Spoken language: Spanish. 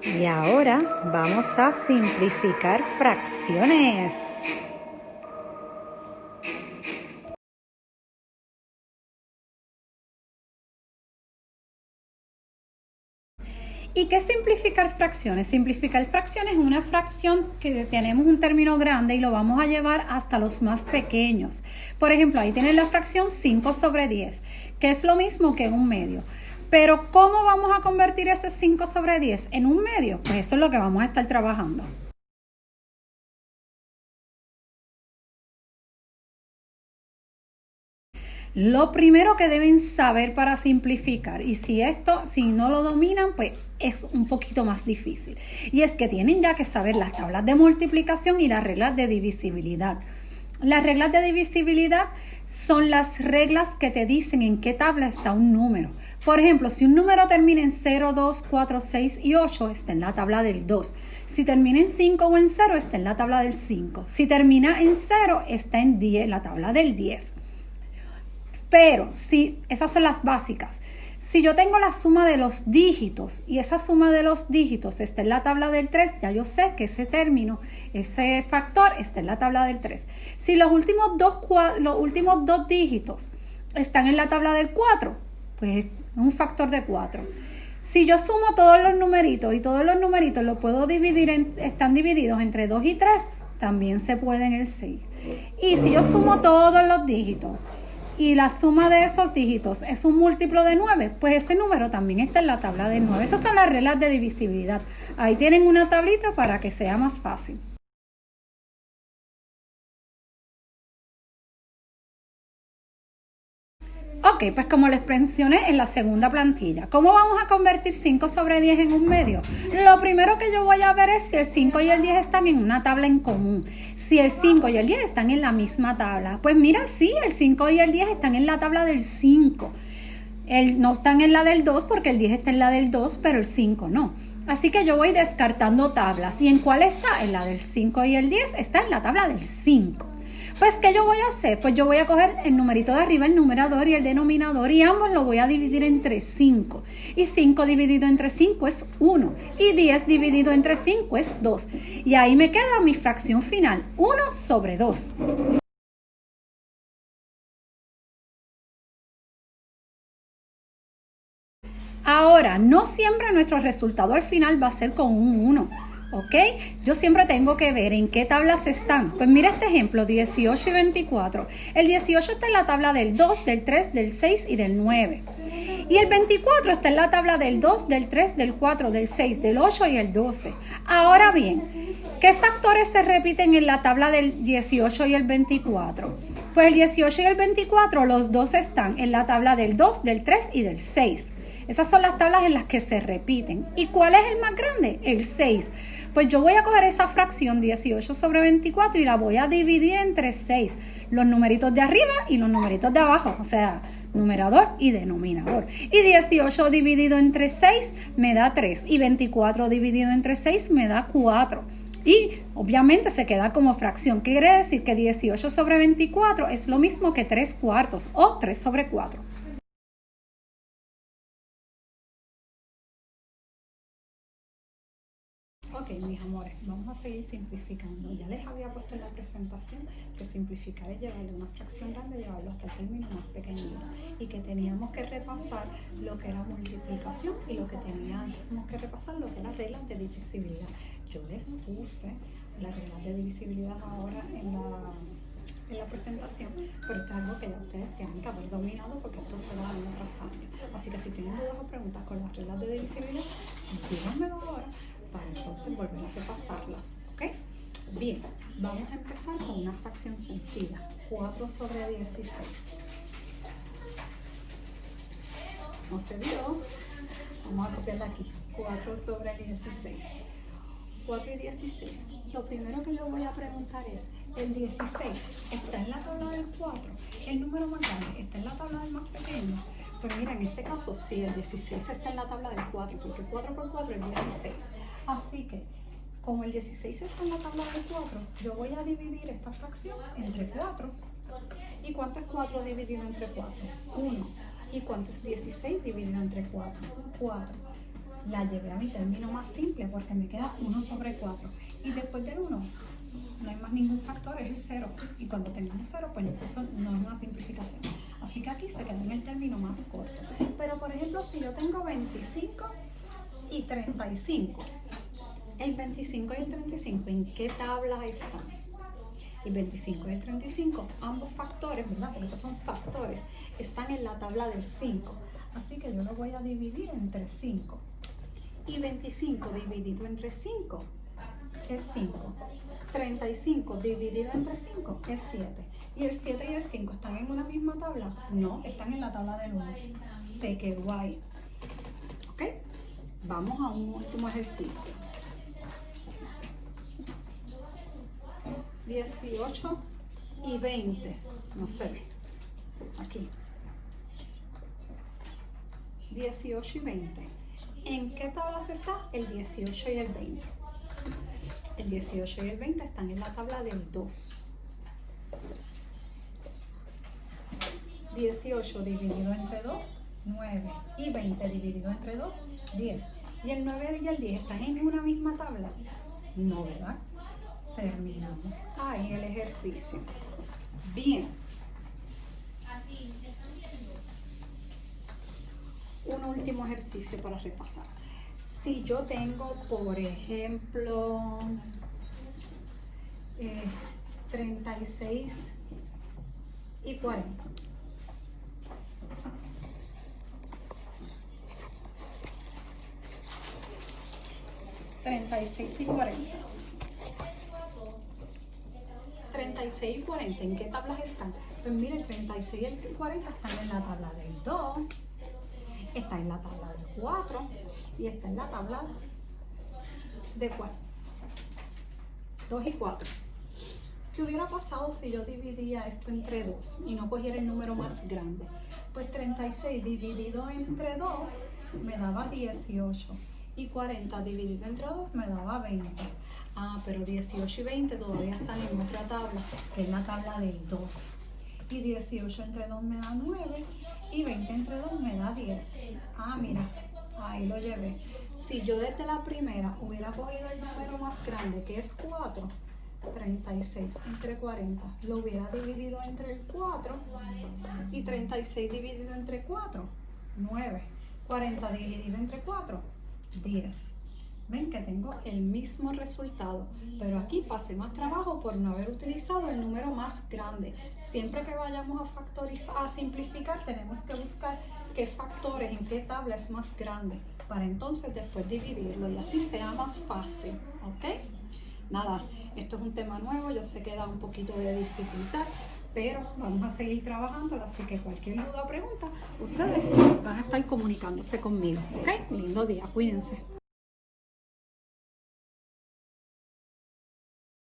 Y ahora vamos a simplificar fracciones. ¿Y qué es simplificar fracciones? Simplificar fracciones es una fracción que tenemos un término grande y lo vamos a llevar hasta los más pequeños. Por ejemplo, ahí tienen la fracción 5 sobre 10, que es lo mismo que un medio. Pero ¿cómo vamos a convertir ese 5 sobre 10 en un medio? Pues eso es lo que vamos a estar trabajando. Lo primero que deben saber para simplificar, y si no lo dominan, pues es un poquito más difícil. Y es que tienen ya que saber las tablas de multiplicación y las reglas de divisibilidad. Las reglas de divisibilidad son las reglas que te dicen en qué tabla está un número. Por ejemplo, si un número termina en 0, 2, 4, 6 y 8, está en la tabla del 2. Si termina en 5 o en 0, está en la tabla del 5. Si termina en 0, está en 10, la tabla del 10. Pero si esas son las básicas. Si yo tengo la suma de los dígitos y esa suma de los dígitos está en la tabla del 3, ya yo sé que ese término, ese factor está en la tabla del 3. Si los últimos dos dígitos están en la tabla del 4, pues es un factor de 4. Si yo sumo todos los numeritos y todos los numeritos los puedo dividir, están divididos entre 2 y 3, también se puede en el 6. Y si yo sumo todos los dígitos y la suma de esos dígitos es un múltiplo de 9, pues ese número también está en la tabla de 9. Esas son las reglas de divisibilidad. Ahí tienen una tablita para que sea más fácil. Ok, pues como les mencioné en la segunda plantilla, ¿cómo vamos a convertir 5 sobre 10 en un medio? Lo primero que yo voy a ver es si el 5 y el 10 están en una tabla en común. Si el 5 y el 10 están en la misma tabla, pues mira, sí, el 5 y el 10 están en la tabla del 5. No están en la del 2 porque el 10 está en la del 2, pero el 5 no. Así que yo voy descartando tablas. ¿Y en cuál está? En la del 5 y el 10 está en la tabla del 5. Pues, ¿qué yo voy a hacer? Pues yo voy a coger el numerito de arriba, el numerador y el denominador, y ambos lo voy a dividir entre 5. Y 5 dividido entre 5 es 1. Y 10 dividido entre 5 es 2. Y ahí me queda mi fracción final, 1 sobre 2. Ahora, no siempre nuestro resultado al final va a ser con un 1. ¿Ok? Yo siempre tengo que ver en qué tablas están. Pues mira este ejemplo, 18 y 24. El 18 está en la tabla del 2, del 3, del 6 y del 9. Y el 24 está en la tabla del 2, del 3, del 4, del 6, del 8 y el 12. Ahora bien, ¿qué factores se repiten en la tabla del 18 y el 24? Pues el 18 y el 24, los dos están en la tabla del 2, del 3 y del 6. Esas son las tablas en las que se repiten. ¿Y cuál es el más grande? El 6. Pues yo voy a coger esa fracción 18 sobre 24 y la voy a dividir entre 6. Los numeritos de arriba y los numeritos de abajo. O sea, numerador y denominador. Y 18 dividido entre 6 me da 3. Y 24 dividido entre 6 me da 4. Y obviamente se queda como fracción. ¿Qué quiere decir? Que 18 sobre 24 es lo mismo que 3 cuartos o 3 sobre 4. Ok, mis amores, vamos a seguir simplificando. Ya les había puesto en la presentación que simplificar es llevarle una fracción grande y llevarlo hasta el término más pequeñito. Y que teníamos que repasar lo que era multiplicación y lo que teníamos que repasar lo que eran reglas de divisibilidad. Yo les puse las reglas de divisibilidad ahora en la presentación, pero esto es algo que ya ustedes tienen que haber dominado porque esto se va año tras año. Así que si tienen dudas o preguntas con las reglas de divisibilidad, díganmelo ahora para entonces volver a repasarlas, ¿ok? Bien, vamos a empezar con una fracción sencilla, 4 sobre 16. No se vio, vamos a copiarla aquí, 4 sobre 16. 4 y 16. Lo primero que yo voy a preguntar es, ¿el 16 está en la tabla del 4? ¿El número más grande está en la tabla del más pequeño? Pues mira, en este caso sí, el 16 está en la tabla del 4, porque 4 por 4 es 16. Así que, como el 16 está en la tabla del 4, yo voy a dividir esta fracción entre 4. ¿Y cuánto es 4 dividido entre 4? 1. ¿Y cuánto es 16 dividido entre 4? 4. la llevé a mi término más simple porque me queda 1 sobre 4. Y después del 1 no hay más ningún factor, es el 0. Y cuando tengamos 0, pues eso no es una simplificación. Así que aquí se queda en el término más corto. Pero por ejemplo, si yo tengo 25 y 35, el 25 y el 35, ¿en qué tabla están? El 25 y el 35, ambos factores, ¿verdad? Porque estos son factores, están en la tabla del 5. Así que yo lo voy a dividir entre 5. Y 25 dividido entre 5 es 5. 35 dividido entre 5 es 7. ¿Y el 7 y el 5 están en una misma tabla? No, están en la tabla del 1. Se quedó ahí. ¿Ok? Vamos a un último ejercicio. 18 y 20. No se ve. Aquí. 18 y 20. ¿En qué tablas está el 18 y el 20? El 18 y el 20 están en la tabla del 2. 18 dividido entre 2, 9. Y 20 dividido entre 2, 10. ¿Y el 9 y el 10 están en una misma tabla? No, ¿verdad? Terminamos ahí el ejercicio. Bien. Un último ejercicio para repasar. Si yo tengo, por ejemplo, 36 y 40. ¿36 y 40? 36 y 40, ¿en qué tablas están? Pues mire, el 36 y el 40 están en la tabla del 2, está en la tabla del 4 y está en la tabla de ¿cuál? 2 y 4. ¿Qué hubiera pasado si yo dividía esto entre 2 y no cogiera el número más grande? Pues 36 dividido entre 2 me daba 18 y 40 dividido entre 2 me daba 20. Ah, pero 18 y 20 todavía están en otra tabla, que es la tabla del 2. Y 18 entre 2 me da 9 y 20 entre 2 me da 10. Ah, mira, ahí lo llevé. Si yo desde la primera hubiera cogido el número más grande, que es 4, 36 entre 40, lo hubiera dividido entre el 4 y 36 dividido entre 4, 9. 40 dividido entre 4, 10. Ven que tengo el mismo resultado, pero aquí pasé más trabajo por no haber utilizado el número más grande. Siempre que vayamos a factorizar, a simplificar, tenemos que buscar qué factores, en qué tabla es más grande, para entonces después dividirlo y así sea más fácil, ¿ok? Nada, esto es un tema nuevo, yo sé que da un poquito de dificultad, pero vamos a seguir trabajando, así que cualquier duda o pregunta, ustedes van a estar comunicándose conmigo, ¿ok? Lindo día, cuídense.